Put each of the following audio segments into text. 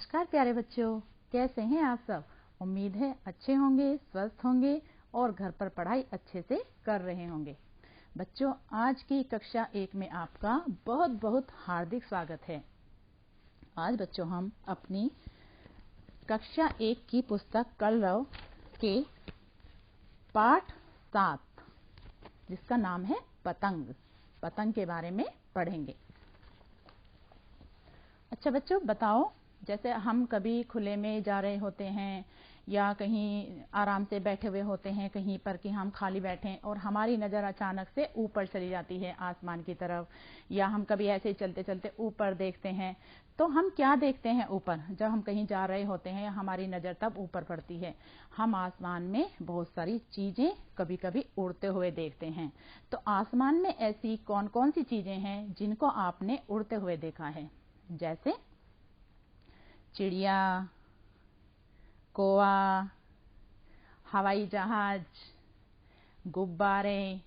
नमस्कार प्यारे बच्चों, कैसे हैं आप सब। उम्मीद है अच्छे होंगे, स्वस्थ होंगे और घर पर पढ़ाई अच्छे से कर रहे होंगे। बच्चों, आज की कक्षा 1 में आपका बहुत बहुत हार्दिक स्वागत है। आज बच्चों हम अपनी कक्षा 1 की पुस्तक कलरव के पाठ 7 जिसका नाम है पतंग के बारे में पढ़ेंगे। अच्छा बच्चों, बताओ, जैसे हम कभी खुले में जा रहे होते हैं या कहीं आराम से बैठे हुए होते हैं कहीं पर कि हम खाली बैठे और हमारी नज़र अचानक से ऊपर चली जाती है आसमान की तरफ, या हम कभी ऐसे ही चलते चलते ऊपर देखते हैं, तो हम क्या देखते हैं ऊपर। जब हम कहीं जा रहे होते हैं हमारी नज़र तब ऊपर पड़ती है, हम आसमान में बहुत सारी चीज़ें कभी कभी उड़ते हुए देखते हैं। तो आसमान में ऐसी कौन कौन सी चीज़ें हैं जिनको आपने उड़ते हुए देखा है? जैसे चिड़िया, कौवा, हवाई जहाज, गुब्बारे,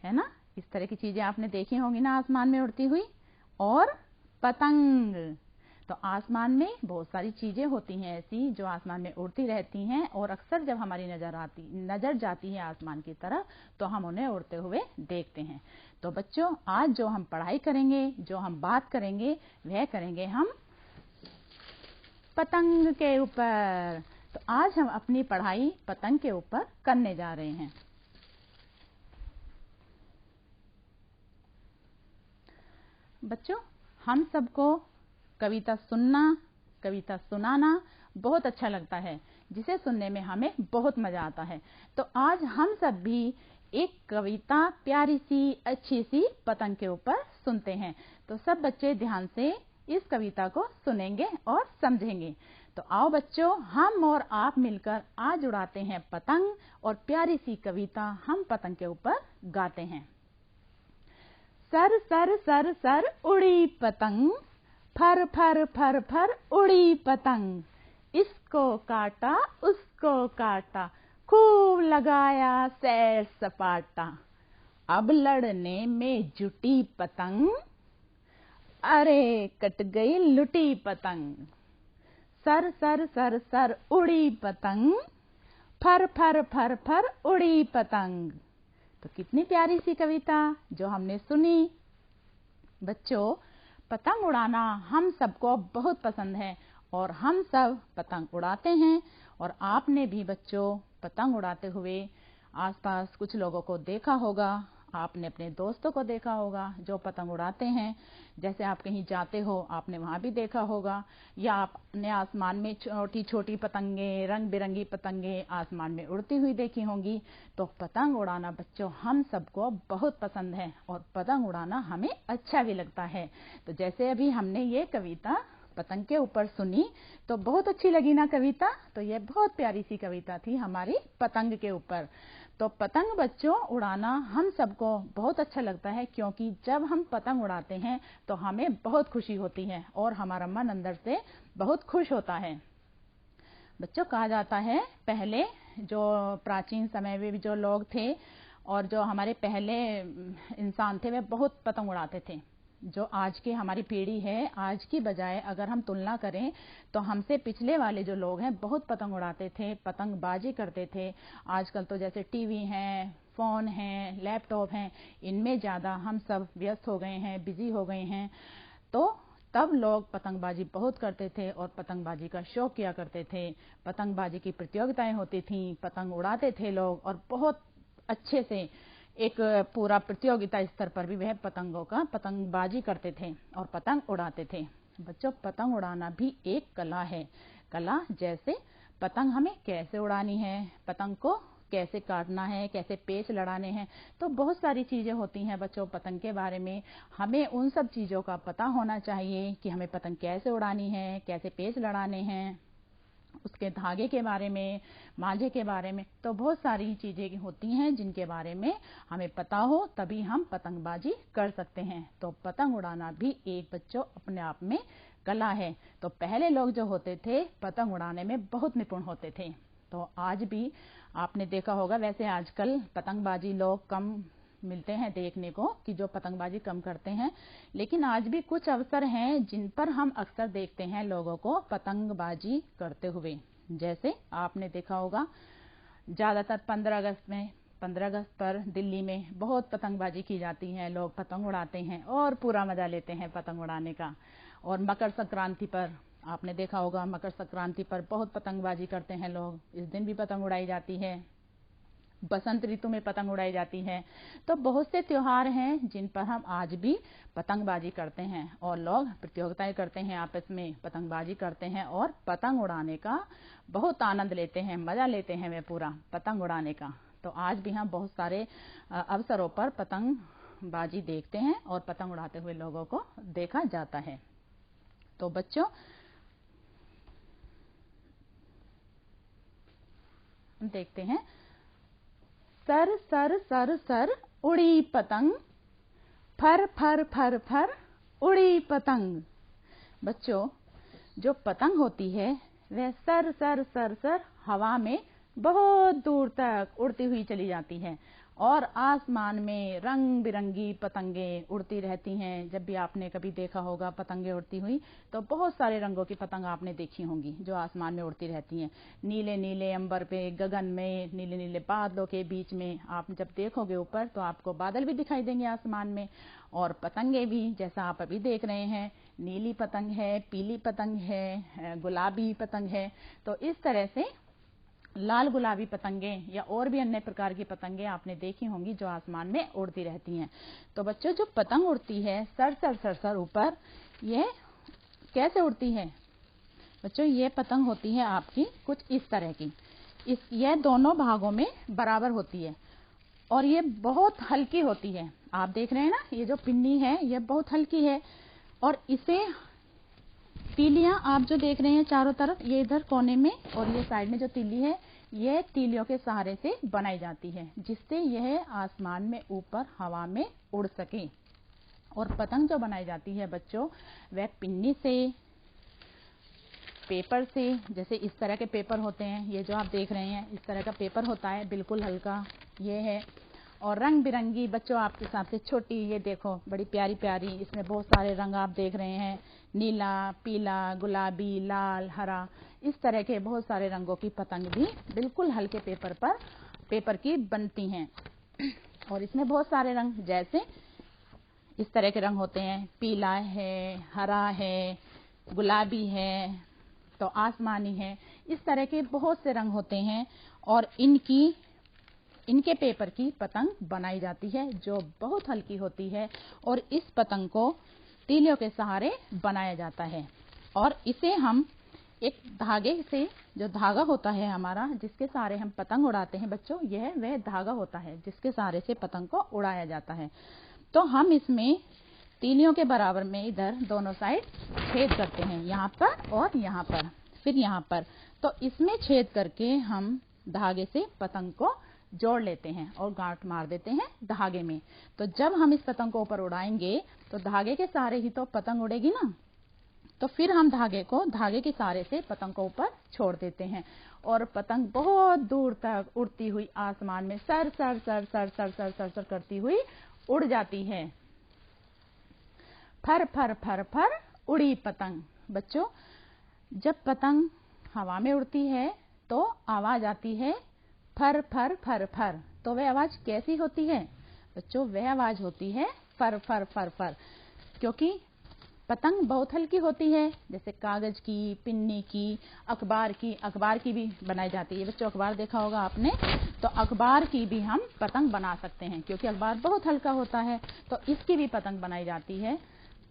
है ना। इस तरह की चीजें आपने देखी होंगी ना आसमान में उड़ती हुई। और पतंग, तो आसमान में बहुत सारी चीजें होती हैं ऐसी जो आसमान में उड़ती रहती हैं और अक्सर जब हमारी नजर जाती है आसमान की तरफ तो हम उन्हें उड़ते हुए देखते हैं। तो बच्चों, आज जो हम पढ़ाई करेंगे, जो हम बात करेंगे, वह करेंगे हम पतंग के ऊपर। तो आज हम अपनी पढ़ाई पतंग के ऊपर करने जा रहे हैं। बच्चों, हम सबको कविता सुनना, कविता सुनाना बहुत अच्छा लगता है, जिसे सुनने में हमें बहुत मजा आता है। तो आज हम सब भी एक कविता प्यारी सी अच्छी सी पतंग के ऊपर सुनते हैं। तो सब बच्चे ध्यान से इस कविता को सुनेंगे और समझेंगे। तो आओ बच्चों, हम और आप मिलकर आज उड़ाते हैं पतंग और प्यारी सी कविता हम पतंग के ऊपर गाते हैं। सर सर सर सर उड़ी पतंग, फर फर फर फर उड़ी पतंग, इसको काटा उसको काटा, खूब लगाया सैर सपाटा, अब लड़ने में जुटी पतंग, अरे कट गई लुटी पतंग। सर सर सर सर उड़ी पतंग, फर फर फर फर उड़ी पतंग। तो कितनी प्यारी सी कविता जो हमने सुनी। बच्चों, पतंग उड़ाना हम सबको बहुत पसंद है और हम सब पतंग उड़ाते हैं। और आपने भी बच्चों पतंग उड़ाते हुए आसपास कुछ लोगों को देखा होगा, आपने अपने दोस्तों को देखा होगा जो पतंग उड़ाते हैं। जैसे आप कहीं जाते हो आपने वहां भी देखा होगा, या आपने आसमान में छोटी छोटी पतंगे, रंग बिरंगी पतंगे आसमान में उड़ती हुई देखी होंगी। तो पतंग उड़ाना बच्चों हम सबको बहुत पसंद है और पतंग उड़ाना हमें अच्छा भी लगता है। तो जैसे अभी हमने ये कविता पतंग के ऊपर सुनी तो बहुत अच्छी लगी ना कविता। तो ये बहुत प्यारी सी कविता थी हमारी पतंग के ऊपर। तो पतंग बच्चों उड़ाना हम सबको बहुत अच्छा लगता है, क्योंकि जब हम पतंग उड़ाते हैं तो हमें बहुत खुशी होती है और हमारा मन अंदर से बहुत खुश होता है। बच्चों, कहा जाता है पहले जो प्राचीन समय में जो लोग थे और जो हमारे पहले इंसान थे वे बहुत पतंग उड़ाते थे। जो आज की हमारी पीढ़ी है, आज की बजाय अगर हम तुलना करें तो हमसे पिछले वाले जो लोग हैं बहुत पतंग उड़ाते थे, पतंगबाजी करते थे। आजकल तो जैसे टीवी हैं, फोन हैं, लैपटॉप हैं, इनमें ज्यादा हम सब व्यस्त हो गए हैं, बिजी हो गए हैं। तो तब लोग पतंगबाजी बहुत करते थे और पतंगबाजी का शौक किया करते थे। पतंगबाजी की प्रतियोगिताएं होती थी, पतंग उड़ाते थे लोग और बहुत अच्छे से एक पूरा प्रतियोगिता स्तर पर भी वह पतंगबाजी करते थे और पतंग उड़ाते थे। बच्चों, पतंग उड़ाना भी एक कला है। कला जैसे पतंग हमें कैसे उड़ानी है, पतंग को कैसे काटना है, कैसे पेच लड़ाने हैं, तो बहुत सारी चीजें होती हैं बच्चों पतंग के बारे में। हमें उन सब चीजों का पता होना चाहिए कि हमें पतंग कैसे उड़ानी है, कैसे पेच लड़ाने हैं, उसके धागे के बारे में, मांझे के बारे में। तो बहुत सारी चीजें होती हैं जिनके बारे में हमें पता हो, तभी हम पतंगबाजी कर सकते हैं। तो पतंग उड़ाना भी एक बच्चों अपने आप में कला है। तो पहले लोग जो होते थे पतंग उड़ाने में बहुत निपुण होते थे। तो आज भी आपने देखा होगा, वैसे आजकल पतंगबाजी लोग कम मिलते हैं देखने को कि जो पतंगबाजी कम करते हैं, लेकिन आज भी कुछ अवसर हैं जिन पर हम अक्सर देखते हैं लोगों को पतंगबाजी करते हुए। जैसे आपने देखा होगा ज़्यादातर 15 अगस्त पर दिल्ली में बहुत पतंगबाजी की जाती है, लोग पतंग उड़ाते हैं और पूरा मजा लेते हैं पतंग उड़ाने का। और मकर संक्रांति पर आपने देखा होगा, मकर संक्रांति पर बहुत पतंगबाजी करते हैं लोग, इस दिन भी पतंग उड़ाई जाती है। बसंत ऋतु में पतंग उड़ाई जाती है। तो बहुत से त्योहार हैं जिन पर हम आज भी पतंगबाजी करते हैं और लोग प्रतियोगिताएं करते हैं, आपस में पतंगबाजी करते हैं और पतंग उड़ाने का बहुत आनंद लेते हैं, मजा लेते हैं वे पूरा पतंग उड़ाने का। तो आज भी हम बहुत सारे अवसरों पर पतंगबाजी देखते हैं और पतंग उड़ाते हुए लोगों को देखा जाता है। तो बच्चों, हम देखते हैं, सर सर सर सर उड़ी पतंग, फर फर फर फर उड़ी पतंग। बच्चों, जो पतंग होती है वह सर सर सर सर हवा में बहुत दूर तक उड़ती हुई चली जाती है और आसमान में रंग बिरंगी पतंगे उड़ती रहती हैं। जब भी आपने कभी देखा होगा पतंगे उड़ती हुई, तो बहुत सारे रंगों की पतंग आपने देखी होंगी जो आसमान में उड़ती रहती हैं। नीले नीले अंबर पे, गगन में, नीले नीले बादलों के बीच में आप जब देखोगे ऊपर तो आपको बादल भी दिखाई देंगे आसमान में, और पतंगे भी जैसा आप अभी देख रहे हैं, नीली पतंग है, पीली पतंग है, गुलाबी पतंग है। तो इस तरह से लाल गुलाबी पतंगे या और भी अन्य प्रकार की पतंगे आपने देखी होंगी जो आसमान में उड़ती रहती हैं। तो बच्चों, जो पतंग उड़ती है सर सर सर सर ऊपर, यह कैसे उड़ती है? बच्चों, ये पतंग होती है आपकी कुछ इस तरह की। यह दोनों भागों में बराबर होती है और ये बहुत हल्की होती है। आप देख रहे हैं ना, ये जो पिन्नी है यह बहुत हल्की है और इसे तीलियां आप जो देख रहे हैं चारों तरफ, ये इधर कोने में और ये साइड में जो तीली है, ये तीलियों के सहारे से बनाई जाती है जिससे यह आसमान में ऊपर हवा में उड़ सके। और पतंग जो बनाई जाती है बच्चों, वह पिन्नी से, पेपर से, जैसे इस तरह के पेपर होते हैं, ये जो आप देख रहे हैं इस तरह का पेपर होता है, बिल्कुल हल्का ये है। और रंग बिरंगी बच्चों आपके साथ छोटी, ये देखो बड़ी प्यारी प्यारी, इसमें बहुत सारे रंग आप देख रहे हैं, नीला, पीला, गुलाबी, लाल, हरा, इस तरह के बहुत सारे रंगों की पतंग भी बिल्कुल हल्के पेपर की बनती हैं। और इसमें बहुत सारे रंग, जैसे इस तरह के रंग होते हैं, पीला है, हरा है, गुलाबी है, तो आसमानी है, इस तरह के बहुत से रंग होते हैं और इनके पेपर की पतंग बनाई जाती है जो बहुत हल्की होती है। और इस पतंग को तीलियों के सहारे बनाया जाता है और इसे हम एक धागे से, जो धागा होता है हमारा जिसके सहारे हम पतंग उड़ाते हैं बच्चों, यह वह धागा होता है जिसके सहारे से पतंग को उड़ाया जाता है। तो हम इसमें तीलियों के बराबर में इधर दोनों साइड छेद करते हैं, यहाँ पर और यहाँ पर, फिर यहाँ पर। तो इसमें छेद करके हम धागे से पतंग को जोड़ लेते हैं और गांठ मार देते हैं धागे में। तो जब हम इस पतंग को ऊपर उड़ाएंगे तो धागे के सहारे ही तो पतंग उड़ेगी ना, तो फिर हम धागे के सहारे से पतंग को ऊपर छोड़ देते हैं और पतंग बहुत दूर तक उड़ती हुई आसमान में sir sir sir sir sir sir sir sir करती हुई उड़ जाती है। फर फर फर फर उड़ी पतंग। बच्चों, जब पतंग हवा में उड़ती है तो आवाज आती है फर फर फर फर। तो वह आवाज कैसी होती है बच्चों? वह आवाज होती है फर फर फर फर, क्योंकि पतंग बहुत हल्की होती है, जैसे कागज की, पिन्नी की, अखबार की भी बनाई जाती है। बच्चों, अखबार देखा होगा आपने, तो अखबार की भी हम पतंग बना सकते हैं क्योंकि अखबार बहुत हल्का होता है, तो इसकी भी पतंग बनाई जाती है।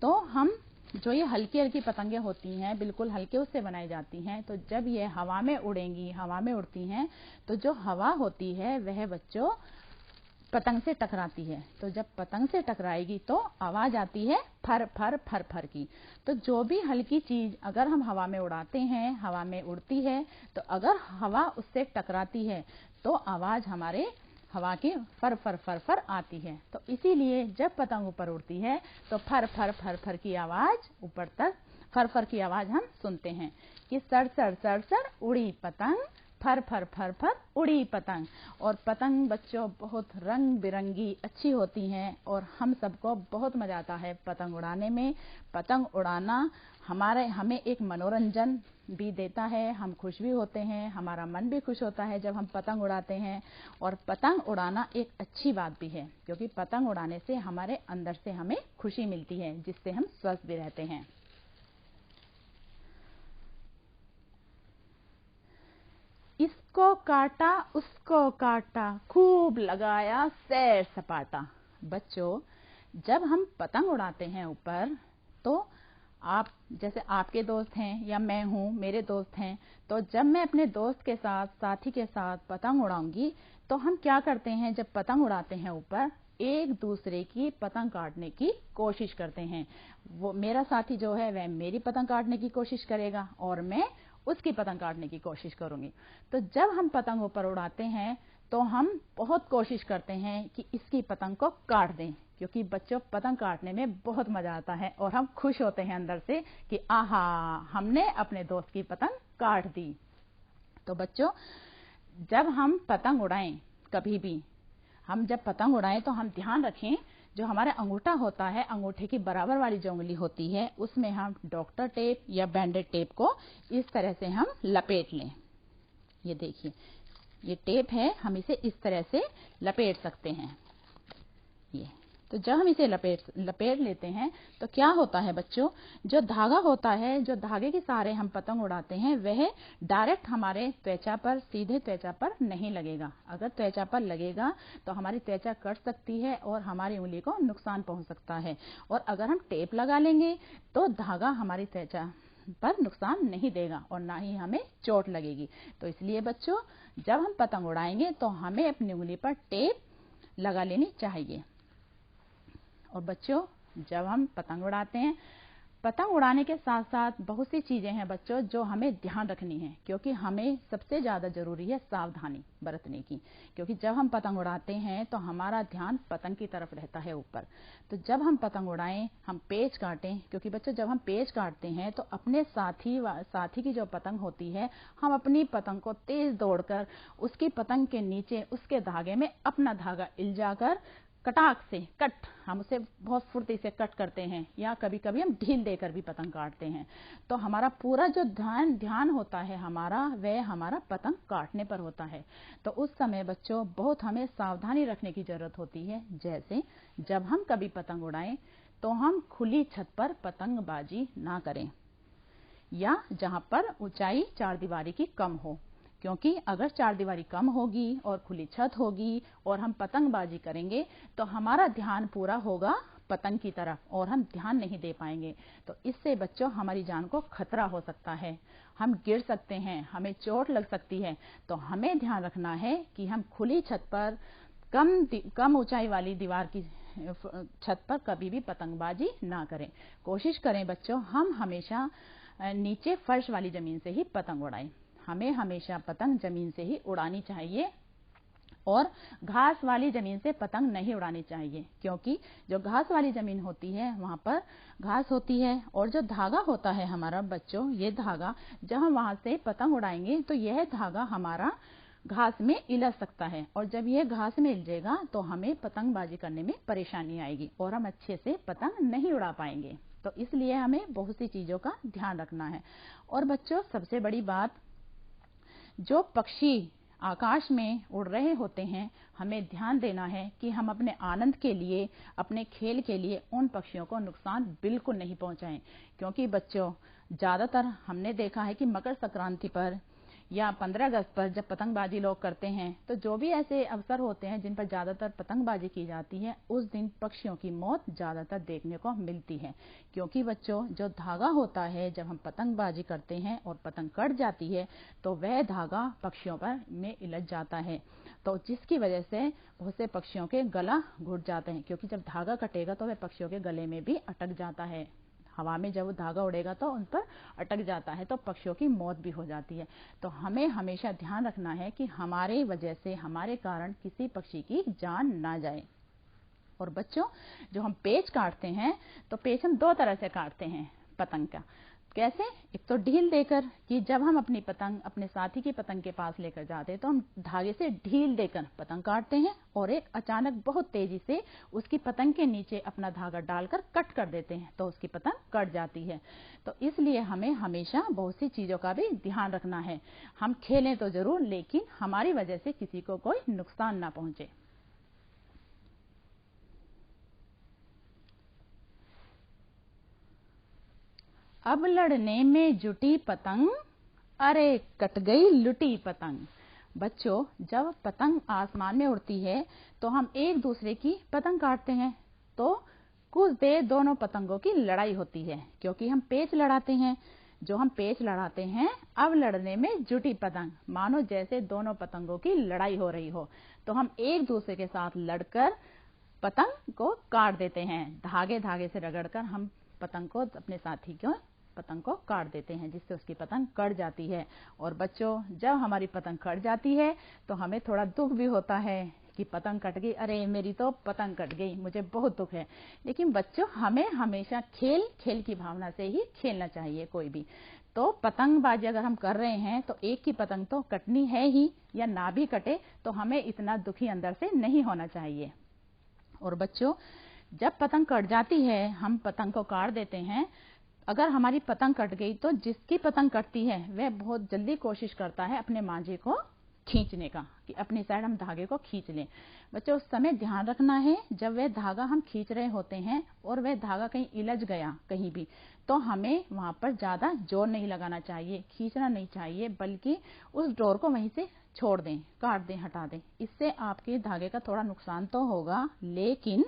तो हम जो ये हल्की हल्की पतंगे होती हैं, बिल्कुल हल्के उससे बनाई जाती हैं। तो जब ये हवा में उड़ेंगी, हवा में उड़ती हैं, तो जो हवा होती है वह बच्चों पतंग से टकराती है। तो जब पतंग से टकराएगी तो आवाज आती है फर फर फर फर की। तो जो भी हल्की चीज अगर हम हवा में उड़ाते हैं, हवा में उड़ती है, तो अगर हवा उससे टकराती है तो आवाज हमारे हवा की फर फर फर फर आती है। तो इसीलिए जब पतंग ऊपर उड़ती है तो फर फर फर फर की आवाज, ऊपर तक फर फर की आवाज हम सुनते हैं कि सर सर सर सर उड़ी पतंग, फर फर फर फर उड़ी पतंग। और पतंग बच्चों बहुत रंग बिरंगी अच्छी होती हैं और हम सबको बहुत मजा आता है पतंग उड़ाने में। पतंग उड़ाना हमें एक मनोरंजन भी देता है, हम खुश भी होते हैं, हमारा मन भी खुश होता है जब हम पतंग उड़ाते हैं। और पतंग उड़ाना एक अच्छी बात भी है, क्योंकि पतंग उड़ाने से हमारे अंदर से हमें खुशी मिलती है, जिससे हम स्वस्थ भी रहते हैं। इसको काटा उसको काटा, खूब लगाया सैर सपाटा। बच्चों, जब हम पतंग उड़ाते हैं ऊपर, तो आप जैसे आपके दोस्त हैं या मैं हूँ, मेरे दोस्त हैं, तो जब मैं अपने दोस्त के साथ, साथी के साथ पतंग उड़ाऊंगी, तो हम क्या करते हैं, जब पतंग उड़ाते हैं ऊपर, एक दूसरे की पतंग काटने की कोशिश करते हैं। वो मेरा साथी जो है वह मेरी पतंग काटने की कोशिश करेगा और मैं उसकी पतंग काटने की कोशिश करूंगी। तो जब हम पतंग ऊपर उड़ाते हैं तो हम बहुत कोशिश करते हैं कि इसकी पतंग को काट दें, क्योंकि बच्चों पतंग काटने में बहुत मजा आता है और हम खुश होते हैं अंदर से कि आहा, हमने अपने दोस्त की पतंग काट दी। तो बच्चों, जब हम पतंग उड़ाएं, कभी भी हम जब पतंग उड़ाएं तो हम ध्यान रखें, जो हमारा अंगूठा होता है, अंगूठे की बराबर वाली जो उंगली होती है, उसमें हम डॉक्टर टेप या बैंडेड टेप को इस तरह से हम लपेट लें। ये देखिए, ये टेप है, हम इसे इस तरह से लपेट सकते हैं। ये तो जब हम इसे लपेट लेते हैं तो क्या होता है बच्चों, जो धागा होता है, जो धागे के सहारे हम पतंग उड़ाते हैं, वह डायरेक्ट हमारे त्वचा पर, सीधे त्वचा पर नहीं लगेगा। अगर त्वचा पर लगेगा तो हमारी त्वचा कट सकती है और हमारी उंगली को नुकसान पहुंच सकता है। और अगर हम टेप लगा लेंगे तो धागा हमारी त्वचा पर नुकसान नहीं देगा और ना ही हमें चोट लगेगी। तो इसलिए बच्चों, जब हम पतंग उड़ाएंगे तो हमें अपनी उंगली पर टेप लगा लेनी चाहिए। और बच्चों, जब हम पतंग उड़ाते हैं, पतंग उड़ाने के साथ साथ बहुत सी चीजें हैं बच्चों जो हमें ध्यान रखनी है, क्योंकि हमें सबसे ज्यादा जरूरी है सावधानी बरतने की। क्योंकि जब हम पतंग उड़ाते हैं तो हमारा ध्यान पतंग की तरफ रहता है ऊपर। तो जब हम पतंग उड़ाएं, हम पेच काटें, क्योंकि बच्चों जब हम पेच काटते हैं तो अपने साथी की जो पतंग होती है, हम अपनी पतंग को तेज दौड़कर उसकी पतंग के नीचे, उसके धागे में अपना धागा इल्जाकर कटाक से हम उसे बहुत फुर्ती से कट करते हैं, या कभी कभी हम ढील देकर भी पतंग काटते हैं। तो हमारा पूरा जो ध्यान होता है वह हमारा पतंग काटने पर होता है। तो उस समय बच्चों बहुत हमें सावधानी रखने की जरूरत होती है। जैसे जब हम कभी पतंग उड़ाएं तो हम खुली छत पर पतंगबाजी ना करें, या जहां पर ऊंचाई चारदीवारी की कम हो, क्योंकि अगर चारदीवारी कम होगी और खुली छत होगी और हम पतंगबाजी करेंगे तो हमारा ध्यान पूरा होगा पतंग की तरफ और हम ध्यान नहीं दे पाएंगे। तो इससे बच्चों हमारी जान को खतरा हो सकता है, हम गिर सकते हैं, हमें चोट लग सकती है। तो हमें ध्यान रखना है कि हम खुली छत पर, कम ऊंचाई वाली दीवार की छत पर कभी भी पतंगबाजी ना करें। कोशिश करें बच्चों, हम हमेशा नीचे फर्श वाली जमीन से ही पतंग उड़ाएं। हमें हमेशा पतंग जमीन से ही उड़ानी चाहिए और घास वाली जमीन से पतंग नहीं उड़ानी चाहिए, क्योंकि जो घास वाली जमीन होती है वहां पर घास होती है और जो धागा होता है हमारा बच्चों, ये धागा जब हम वहां से पतंग उड़ाएंगे तो यह धागा हमारा घास में इलझ सकता है, और जब यह घास में इलझेगा तो हमें पतंगबाजी करने में परेशानी आएगी और हम अच्छे से पतंग नहीं उड़ा पाएंगे। तो इसलिए हमें बहुत सी चीजों का ध्यान रखना है। और बच्चों, सबसे बड़ी बात, जो पक्षी आकाश में उड़ रहे होते हैं, हमें ध्यान देना है कि हम अपने आनंद के लिए, अपने खेल के लिए उन पक्षियों को नुकसान बिल्कुल नहीं पहुंचाएं। क्योंकि बच्चों, ज्यादातर हमने देखा है कि मकर संक्रांति पर या 15 अगस्त पर जब पतंगबाजी लोग करते हैं, तो जो भी ऐसे अवसर होते हैं जिन पर ज्यादातर पतंगबाजी की जाती है, उस दिन पक्षियों की मौत ज्यादातर देखने को मिलती है। क्योंकि बच्चों, जो धागा होता है, जब हम पतंगबाजी करते हैं और पतंग कट जाती है तो वह धागा पक्षियों पर में इलझ जाता है, तो जिसकी वजह से बहुत से पक्षियों के गला घुट जाते हैं। क्योंकि जब धागा कटेगा तो वह पक्षियों के गले में भी अटक जाता है, हवा में जब वो धागा उड़ेगा तो उन पर अटक जाता है, तो पक्षियों की मौत भी हो जाती है। तो हमें हमेशा ध्यान रखना है कि हमारे वजह से, हमारे कारण किसी पक्षी की जान ना जाए। और बच्चों, जो हम पेच काटते हैं तो पेच हम दो तरह से काटते हैं पतंग का। कैसे? एक तो ढील देकर कि जब हम अपनी पतंग अपने साथी की पतंग के पास लेकर जाते हैं तो हम धागे से ढील देकर पतंग काटते हैं और एक अचानक बहुत तेजी से उसकी पतंग के नीचे अपना धागा डालकर कट कर देते हैं तो उसकी पतंग कट जाती है। तो इसलिए हमें हमेशा बहुत सी चीजों का भी ध्यान रखना है। हम खेलें तो जरूर, लेकिन हमारी वजह से किसी को कोई नुकसान ना पहुंचे। अब लड़ने में जुटी पतंग, अरे कट गई लुटी पतंग। बच्चों, जब पतंग आसमान में उड़ती है तो हम एक दूसरे की पतंग काटते हैं तो कुछ देर दोनों पतंगों की लड़ाई होती है क्योंकि हम पेच लड़ाते हैं। जो हम पेच लड़ाते हैं, अब लड़ने में जुटी पतंग, मानो जैसे दोनों पतंगों की लड़ाई हो रही हो। तो हम एक दूसरे के साथ लड़कर पतंग को काट देते हैं। धागे धागे से रगड़कर हम पतंग को अपने साथी को पतंग को काट देते हैं, जिससे उसकी पतंग कट जाती है। और बच्चों, जब हमारी पतंग कट जाती है तो हमें थोड़ा दुख भी होता है कि पतंग कट गई, अरे मेरी तो पतंग कट गई, मुझे बहुत दुख है। लेकिन बच्चों, हमें हमेशा खेल खेल की भावना से ही खेलना चाहिए। कोई भी तो पतंगबाजी अगर हम कर रहे हैं तो एक की पतंग तो कटनी है ही, या ना भी कटे तो हमें इतना दुखी अंदर से नहीं होना चाहिए। और बच्चों, जब पतंग कट जाती है, हम पतंग को काट देते हैं। अगर हमारी पतंग कट गई तो जिसकी पतंग कटती है वह बहुत जल्दी कोशिश करता है अपने मांझे को खींचने का, कि अपनी साइड हम धागे को खींच लें। बच्चों, उस समय ध्यान रखना है, जब वह धागा हम खींच रहे होते हैं और वह धागा कहीं इलझ गया कहीं भी, तो हमें वहां पर ज्यादा जोर नहीं लगाना चाहिए, खींचना नहीं चाहिए, बल्कि उस डोर को वहीं से छोड़ दें, काट दें, हटा दें। इससे आपके धागे का थोड़ा नुकसान तो होगा, लेकिन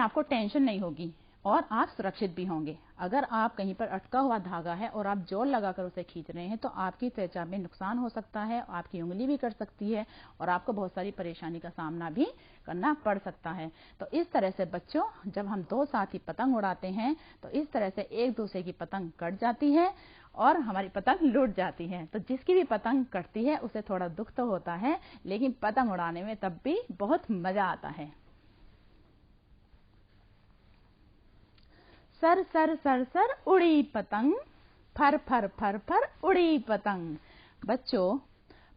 आपको टेंशन नहीं होगी और आप सुरक्षित भी होंगे। अगर आप कहीं पर अटका हुआ धागा है और आप जोर लगाकर उसे खींच रहे हैं तो आपकी त्वचा में नुकसान हो सकता है, आपकी उंगली भी कट सकती है और आपको बहुत सारी परेशानी का सामना भी करना पड़ सकता है। तो इस तरह से बच्चों, जब हम दो साथी पतंग उड़ाते हैं तो इस तरह से एक दूसरे की पतंग कट जाती है और हमारी पतंग लूट जाती है। तो जिसकी भी पतंग कटती है उसे थोड़ा दुख तो होता है, लेकिन पतंग उड़ाने में तब भी बहुत मजा आता है। सर सर सर सर उड़ी पतंग, फर फर फर फर उड़ी पतंग। बच्चों,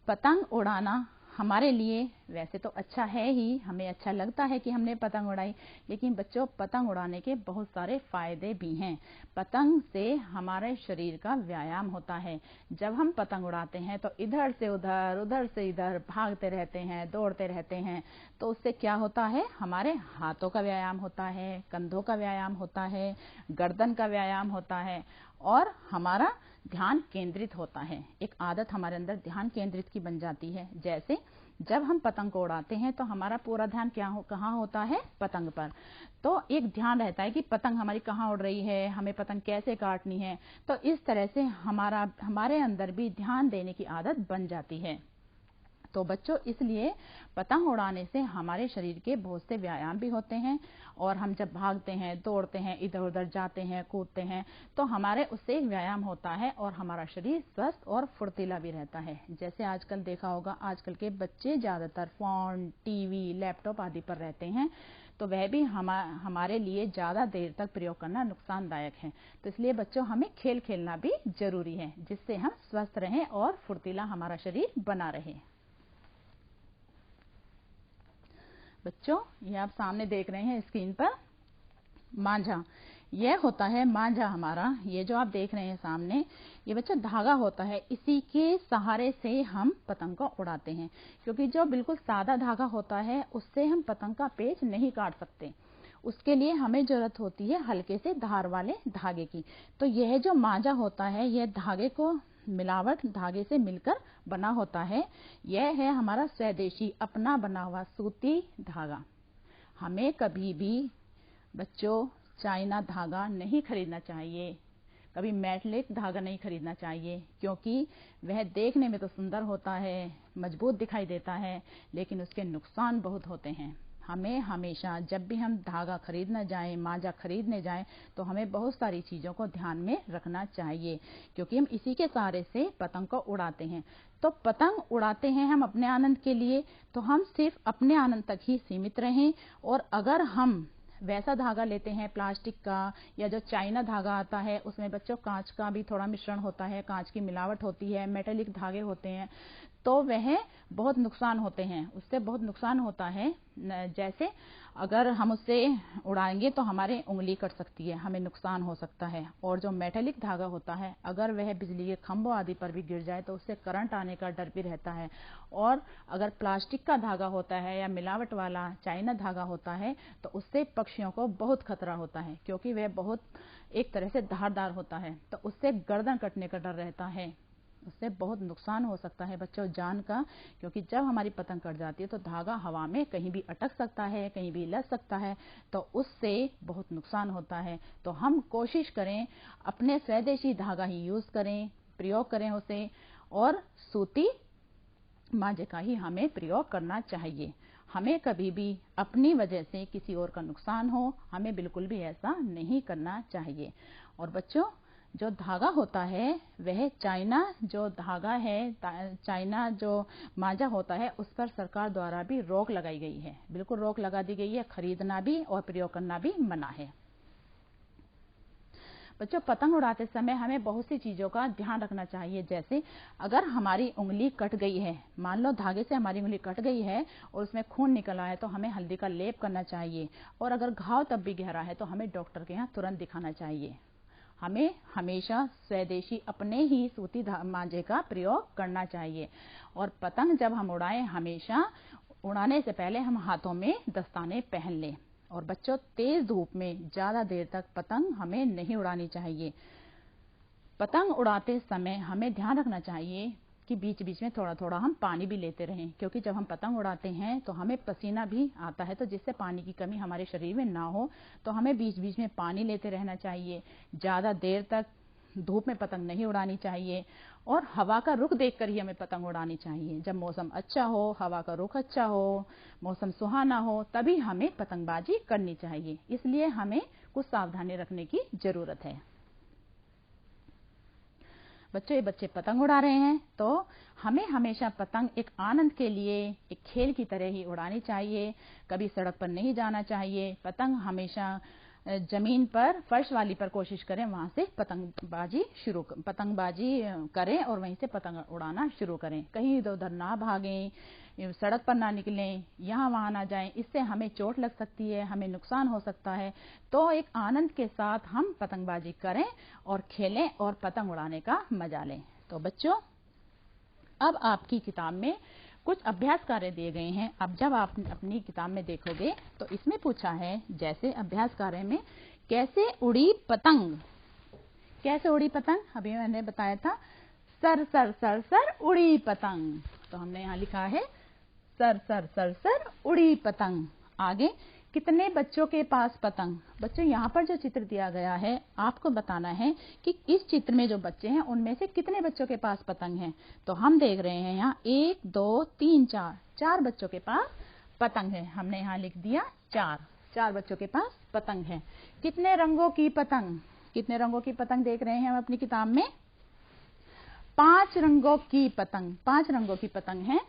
पतंग उड़ाना हमारे लिए वैसे तो अच्छा है ही, हमें अच्छा लगता है कि हमने पतंग उड़ाई, लेकिन बच्चों, पतंग उड़ाने के बहुत सारे फायदे भी हैं। पतंग से हमारे शरीर का व्यायाम होता है। जब हम पतंग उड़ाते हैं तो इधर से उधर, उधर से इधर भागते रहते हैं, दौड़ते रहते हैं। तो उससे क्या होता है, हमारे हाथों का व्यायाम होता है, कंधों का व्यायाम होता है, गर्दन का व्यायाम होता है और हमारा ध्यान केंद्रित होता है। एक आदत हमारे अंदर ध्यान केंद्रित की बन जाती है। जैसे जब हम पतंग को उड़ाते हैं तो हमारा पूरा ध्यान कहाँ होता है, पतंग पर। तो एक ध्यान रहता है कि पतंग हमारी कहाँ उड़ रही है, हमें पतंग कैसे काटनी है। तो इस तरह से हमारे अंदर भी ध्यान देने की आदत बन जाती है। तो बच्चों, इसलिए पतंग उड़ाने से हमारे शरीर के बहुत से व्यायाम भी होते हैं और हम जब भागते हैं, दौड़ते हैं, इधर उधर जाते हैं, कूदते हैं, तो हमारे उससे एक व्यायाम होता है और हमारा शरीर स्वस्थ और फुर्तीला भी रहता है। जैसे आजकल देखा होगा, आजकल के बच्चे ज्यादातर फोन, टीवी, लैपटॉप आदि पर रहते हैं, तो वह भी हमारे लिए ज्यादा देर तक प्रयोग करना नुकसानदायक है। तो इसलिए बच्चों, हमें खेल खेलना भी जरूरी है, जिससे हम स्वस्थ रहें और फुर्तीला हमारा शरीर बना रहे। बच्चों, ये आप सामने देख रहे हैं स्क्रीन पर मांझा। यह होता है मांझा हमारा। ये जो आप देख रहे हैं सामने, ये बच्चा धागा होता है, इसी के सहारे से हम पतंग को उड़ाते हैं। क्योंकि जो बिल्कुल सादा धागा होता है उससे हम पतंग का पेच नहीं काट सकते, उसके लिए हमें जरूरत होती है हल्के से धार वाले धागे की। तो यह जो मांझा होता है, यह धागे को मिलावट धागे से मिलकर बना होता है। यह है हमारा स्वदेशी अपना बना हुआ सूती धागा। हमें कभी भी बच्चों चाइना धागा नहीं खरीदना चाहिए, कभी मेटलिक धागा नहीं खरीदना चाहिए, क्योंकि वह देखने में तो सुंदर होता है, मजबूत दिखाई देता है, लेकिन उसके नुकसान बहुत होते हैं। हमें हमेशा जब भी हम धागा खरीदने जाएं, मांझा खरीदने जाएं, तो हमें बहुत सारी चीजों को ध्यान में रखना चाहिए, क्योंकि हम इसी के सहारे से पतंग को उड़ाते हैं। तो पतंग उड़ाते हैं हम अपने आनंद के लिए, तो हम सिर्फ अपने आनंद तक ही सीमित रहें। और अगर हम वैसा धागा लेते हैं प्लास्टिक का, या जो चाइना धागा आता है उसमें बच्चों कांच का भी थोड़ा मिश्रण होता है, कांच की मिलावट होती है, मेटेलिक धागे होते हैं, तो वह बहुत नुकसान होते हैं, उससे बहुत नुकसान होता है। जैसे अगर हम उससे उड़ाएंगे तो हमारी उंगली कट सकती है, हमें नुकसान हो सकता है। और जो मेटेलिक धागा होता है अगर वह बिजली के खंभों आदि पर भी गिर जाए तो उससे करंट आने का डर भी रहता है। और अगर प्लास्टिक का धागा होता है या मिलावट वाला चाइना धागा होता है तो उससे पक्षियों को बहुत खतरा होता है, क्योंकि वह बहुत एक तरह से धारदार होता है, तो उससे गर्दन कटने का डर रहता है, उससे बहुत नुकसान हो सकता है बच्चों जान का। क्योंकि जब हमारी पतंग कट जाती है तो धागा हवा में कहीं भी अटक सकता है, कहीं भी लग सकता है, तो उससे बहुत नुकसान होता है। तो हम कोशिश करें अपने स्वदेशी धागा ही यूज करें, प्रयोग करें उसे, और सूती मांझे का ही हमें प्रयोग करना चाहिए। हमें कभी भी अपनी वजह से किसी और का नुकसान हो, हमें बिल्कुल भी ऐसा नहीं करना चाहिए। और बच्चों जो धागा होता है वह चाइना जो धागा है, चाइना जो मांझा होता है, उस पर सरकार द्वारा भी रोक लगाई गई है, बिल्कुल रोक लगा दी गई है, खरीदना भी और प्रयोग करना भी मना है। बच्चों पतंग उड़ाते समय हमें बहुत सी चीजों का ध्यान रखना चाहिए। जैसे अगर हमारी उंगली कट गई है, मान लो धागे से हमारी उंगली कट गई है और उसमें खून निकला है, तो हमें हल्दी का लेप करना चाहिए। और अगर घाव तब भी गहरा है तो हमें डॉक्टर के यहाँ तुरंत दिखाना चाहिए। हमें हमेशा स्वदेशी अपने ही सूती मांझे का प्रयोग करना चाहिए। और पतंग जब हम उड़ाएं, हमेशा उड़ाने से पहले हम हाथों में दस्ताने पहन लें। और बच्चों तेज धूप में ज्यादा देर तक पतंग हमें नहीं उड़ानी चाहिए। पतंग उड़ाते समय हमें ध्यान रखना चाहिए कि बीच बीच में थोड़ा थोड़ा हम पानी भी लेते रहें, क्योंकि जब हम पतंग उड़ाते हैं तो हमें पसीना भी आता है, तो जिससे पानी की कमी हमारे शरीर में ना हो, तो हमें बीच बीच में पानी लेते रहना चाहिए। ज्यादा देर तक धूप में पतंग नहीं उड़ानी चाहिए। और हवा का रुख देखकर ही हमें पतंग उड़ानी चाहिए। जब मौसम अच्छा हो, हवा का रुख अच्छा हो, मौसम सुहाना हो, तभी हमें पतंगबाजी करनी चाहिए। इसलिए हमें कुछ सावधानी रखने की जरूरत है। बच्चों ये बच्चे पतंग उड़ा रहे हैं, तो हमें हमेशा पतंग एक आनंद के लिए, एक खेल की तरह ही उड़ानी चाहिए। कभी सड़क पर नहीं जाना चाहिए। पतंग हमेशा जमीन पर, फर्श वाली पर कोशिश करें, वहां से पतंगबाजी करें और वहीं से पतंग उड़ाना शुरू करें। कहीं इधर उधर ना भागें, सड़क पर ना निकलें, यहाँ वहां ना जाएं, इससे हमें चोट लग सकती है, हमें नुकसान हो सकता है। तो एक आनंद के साथ हम पतंगबाजी करें और खेलें और पतंग उड़ाने का मजा लें। तो बच्चों अब आपकी किताब में कुछ अभ्यास कार्य दिए गए हैं। अब जब आप अपनी किताब में देखोगे तो इसमें पूछा है, जैसे अभ्यास कार्य में, कैसे उड़ी पतंग। कैसे उड़ी पतंग? अभी मैंने बताया था, सर सर सर सर उड़ी पतंग। तो हमने यहाँ लिखा है सर सर सर सर उड़ी पतंग। आगे, कितने बच्चों के पास पतंग। बच्चों यहाँ पर जो चित्र दिया गया है, आपको बताना है कि इस चित्र में जो बच्चे हैं उनमें से कितने बच्चों के पास पतंग है। तो हम देख रहे हैं यहाँ 1 2 3 4, 4 बच्चों के पास पतंग है। हमने यहाँ लिख दिया 4 बच्चों के पास पतंग है। कितने रंगों की पतंग? कितने रंगों की पतंग देख रहे हैं हम अपनी किताब में? 5 रंगों की पतंग। 5 रंगों की पतंग है,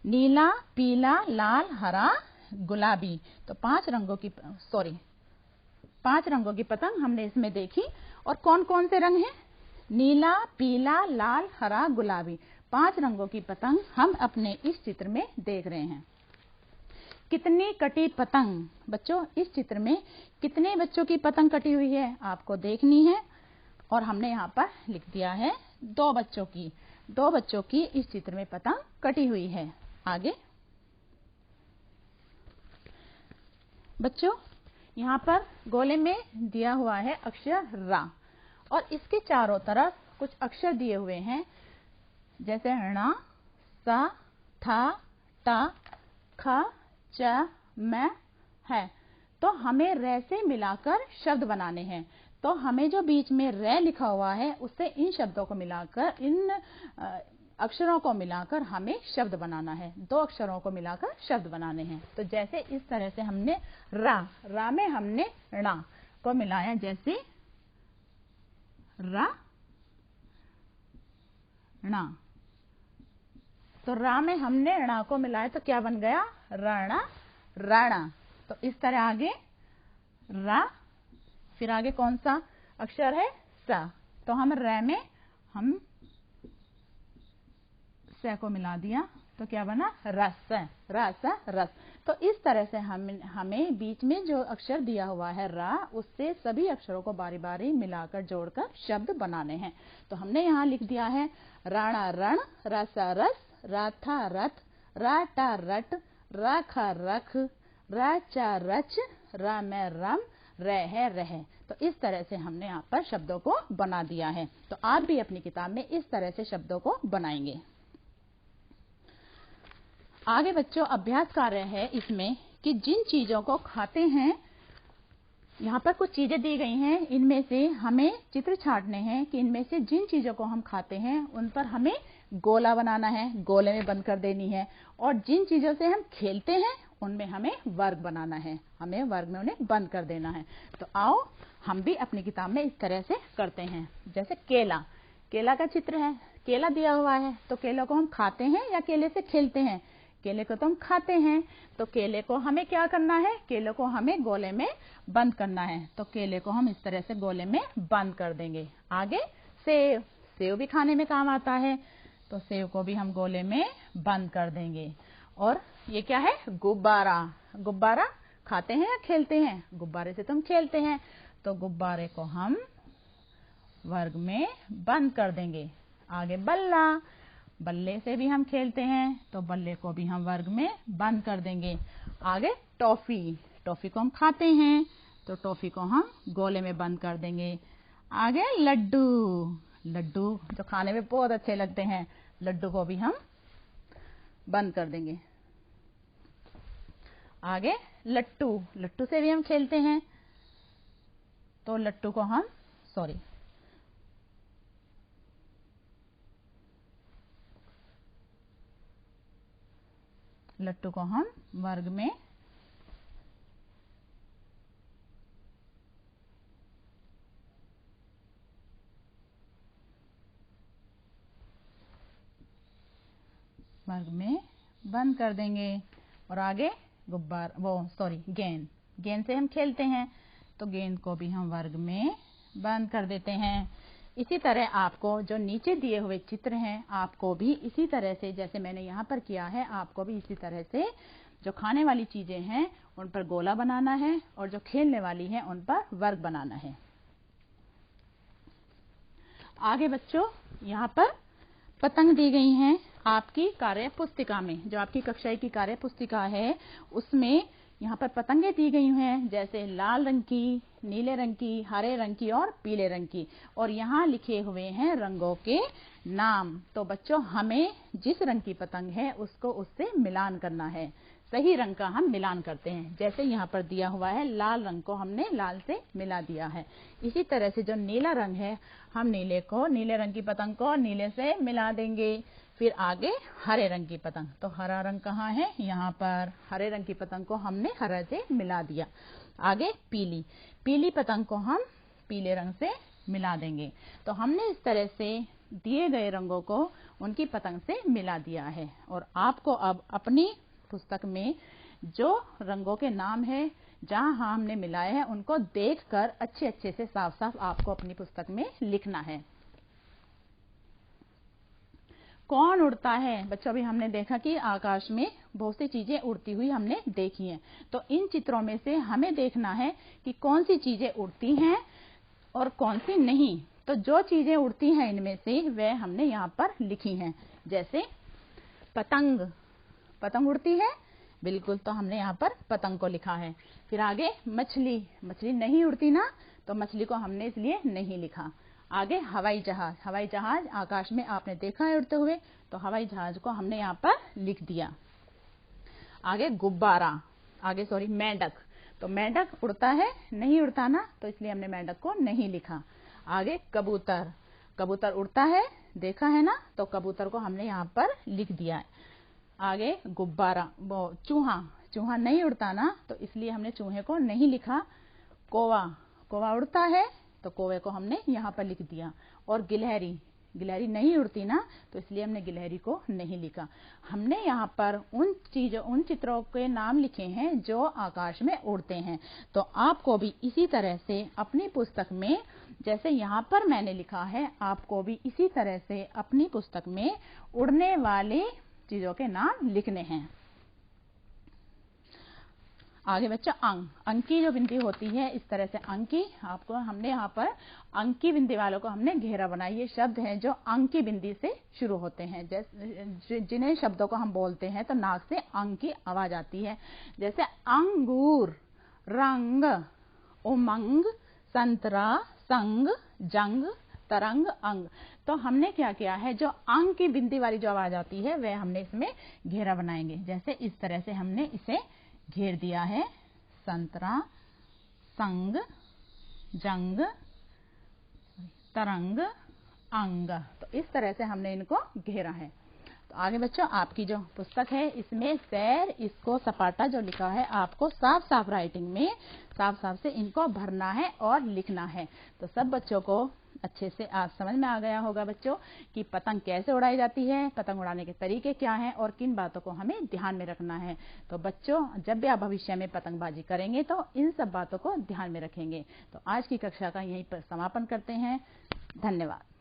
नीला, पीला, लाल, हरा, गुलाबी। तो 5 रंगों की पतंग हमने इसमें देखी। और कौन कौन से रंग हैं? नीला, पीला, लाल, हरा, गुलाबी। 5 रंगों की पतंग हम अपने इस चित्र में देख रहे हैं। कितनी कटी पतंग? बच्चों इस चित्र में कितने बच्चों की पतंग कटी हुई है आपको देखनी है। और हमने यहाँ पर लिख दिया है 2 बच्चों की। 2 बच्चों की इस चित्र में पतंग कटी हुई है। आगे बच्चों यहाँ पर गोले में दिया हुआ है अक्षर रा, और इसके चारों तरफ कुछ अक्षर दिए हुए हैं, जैसे ण, स, थ, ट, ख, च, म, है। तो हमें रे से मिलाकर शब्द बनाने हैं। तो हमें जो बीच में रे लिखा हुआ है उससे इन शब्दों को मिलाकर, इन अक्षरों को मिलाकर हमें शब्द बनाना है। 2 अक्षरों को मिलाकर शब्द बनाने हैं। तो जैसे इस तरह से हमने रा में हमने ण को मिलाया, जैसे रा ण। तो रा में हमने ण को मिलाया तो क्या बन गया? रण, रण। तो इस तरह आगे रा, फिर आगे कौन सा अक्षर है? स। तो हम र में हम स को मिला दिया तो क्या बना? रस। रस, रस। तो इस तरह से हमें बीच में जो अक्षर दिया हुआ है रा, उससे सभी अक्षरों को बारी बारी मिलाकर जोड़कर शब्द बनाने हैं। तो हमने यहाँ लिख दिया है राणा रण, रसा रस, राथा रथ, राटा रट, राखा रख, राचा रच, राम रम, रह रह। तो इस तरह से हमने यहाँ पर शब्दों को बना दिया है। तो आप भी अपनी किताब में इस तरह से शब्दों को बनाएंगे। आगे बच्चों अभ्यास कार्य है इसमें कि जिन चीजों को खाते हैं, यहाँ पर कुछ चीजें दी गई हैं, इनमें से हमें चित्र छांटने हैं कि इनमें से जिन चीजों को हम खाते हैं उन पर हमें गोला बनाना है, गोले में बंद कर देनी है, और जिन चीजों से हम खेलते हैं उनमें हमें वर्ग बनाना है, हमें वर्ग में उन्हें बंद कर देना है। तो आओ हम भी अपनी किताब में इस तरह से करते हैं। जैसे केला, केला का चित्र है, केला दिया हुआ है, तो केले को हम खाते हैं या केले से खेलते हैं? केले को तो हम खाते हैं। तो केले को हमें क्या करना है? केले को हमें गोले में बंद करना है। तो केले को हम इस तरह से गोले में बंद कर देंगे। आगे सेव, सेव भी खाने में काम आता है, तो सेव को भी हम गोले में बंद कर देंगे। और ये क्या है? गुब्बारा, गुब्बारा खाते हैं या खेलते हैं? गुब्बारे से तो हम खेलते हैं, तो गुब्बारे को हम वर्ग में बंद कर देंगे। आगे बल्ला, बल्ले से भी हम खेलते हैं, तो बल्ले को भी हम वर्ग में बंद कर देंगे। आगे टॉफी, टॉफी को हम खाते हैं, तो टॉफी को हम गोले में बंद कर देंगे। आगे लड्डू, लड्डू जो खाने में बहुत अच्छे लगते हैं, लड्डू को भी हम बंद कर देंगे। आगे लट्टू, लट्टू से भी हम खेलते हैं, तो लट्टू को हम लट्टू को हम वर्ग में बंद कर देंगे। और आगे गेंद, गेंद से हम खेलते हैं, तो गेंद को भी हम वर्ग में बंद कर देते हैं। इसी तरह आपको जो नीचे दिए हुए चित्र हैं, आपको भी इसी तरह से, जैसे मैंने यहाँ पर किया है, आपको भी इसी तरह से जो खाने वाली चीजें हैं उन पर गोला बनाना है, और जो खेलने वाली हैं उन पर वर्ग बनाना है। आगे बच्चों यहाँ पर पतंग दी गई हैं आपकी कार्य पुस्तिका में। जो आपकी कक्षा की कार्य पुस्तिका है उसमें यहाँ पर पतंगे दी गई हैं, जैसे लाल रंग की, नीले रंग की, हरे रंग की और पीले रंग की, और यहाँ लिखे हुए हैं रंगों के नाम। तो बच्चों हमें जिस रंग की पतंग है उसको उससे मिलान करना है, सही रंग का हम मिलान करते हैं। जैसे यहाँ पर दिया हुआ है लाल रंग को हमने लाल से मिला दिया है, इसी तरह से जो नीला रंग है हम नीले रंग की पतंग को नीले से मिला देंगे। फिर आगे हरे रंग की पतंग, तो हरा रंग कहाँ है? यहाँ पर हरे रंग की पतंग को हमने हरा से मिला दिया। आगे पीली, पीली पतंग को हम पीले रंग से मिला देंगे। तो हमने इस तरह से दिए गए रंगों को उनकी पतंग से मिला दिया है। और आपको अब अपनी पुस्तक में जो रंगों के नाम है जहां हमने मिलाए हैं उनको देखकर अच्छे से साफ साफ आपको अपनी पुस्तक में लिखना है। कौन उड़ता है? बच्चों अभी हमने देखा कि आकाश में बहुत सी चीजें उड़ती हुई हमने देखी हैं। तो इन चित्रों में से हमें देखना है कि कौन सी चीजें उड़ती हैं और कौन सी नहीं। तो जो चीजें उड़ती हैं इनमें से वह हमने यहाँ पर लिखी हैं। जैसे पतंग, पतंग उड़ती है, बिल्कुल, तो हमने यहाँ पर पतंग को लिखा है। फिर आगे मछली, मछली नहीं उड़ती ना, तो मछली को हमने इसलिए नहीं लिखा। आगे हवाई जहाज, हवाई जहाज आकाश में आपने देखा है उड़ते हुए, तो हवाई जहाज को हमने यहाँ पर लिख दिया। आगे गुब्बारा, मेंढक, तो मेंढक उड़ता है, नहीं उड़ता ना, तो इसलिए हमने मेंढक को नहीं लिखा। आगे कबूतर, कबूतर उड़ता है, देखा है ना, तो कबूतर को हमने यहाँ पर लिख दिया है। आगे गुब्बारा, चूहा, चूहा नहीं उड़ता ना, तो इसलिए हमने चूहे को नहीं लिखा। कौवा, कौवा उड़ता है, तो कौवे को हमने यहाँ पर लिख दिया। और गिलहरी, गिलहरी नहीं उड़ती ना, तो इसलिए हमने गिलहरी को नहीं लिखा। हमने यहाँ पर उन चित्रों के नाम लिखे हैं जो आकाश में उड़ते हैं। तो आपको भी इसी तरह से अपनी पुस्तक में, जैसे यहाँ पर मैंने लिखा है, आपको भी इसी तरह से अपनी पुस्तक में उड़ने वाले चीजों के नाम लिखने हैं। आगे बच्चों, अंक की जो बिंदी होती है, इस तरह से अंक की, आपको हमने यहाँ पर अंक की बिंदी वालों को हमने घेरा बनाया। ये शब्द हैं जो अंक की बिंदी से शुरू होते हैं, जैसे जिन्हें शब्दों को हम बोलते हैं तो नाक से अंक की आवाज आती है। जैसे अंगूर, रंग, उमंग, संतरा, संग, जंग, तरंग, अंग। तो हमने क्या किया है, जो अंक की बिंदी वाली जो आवाज आती है वह हमने इसमें घेरा बनाएंगे। जैसे इस तरह से हमने इसे घेर दिया है, संतरा, संग, जंग, तरंग, अंग। तो इस तरह से हमने इनको घेरा है। तो आगे बच्चों, आपकी जो पुस्तक है इसमें सैर, इसको सपाटा जो लिखा है, आपको साफ साफ राइटिंग में साफ साफ से इनको भरना है और लिखना है। तो सब बच्चों को अच्छे से आज समझ में आ गया होगा बच्चों कि पतंग कैसे उड़ाई जाती है, पतंग उड़ाने के तरीके क्या हैं और किन बातों को हमें ध्यान में रखना है। तो बच्चों, जब भी आप भविष्य में पतंगबाजी करेंगे तो इन सब बातों को ध्यान में रखेंगे। तो आज की कक्षा का यहीं पर समापन करते हैं। धन्यवाद।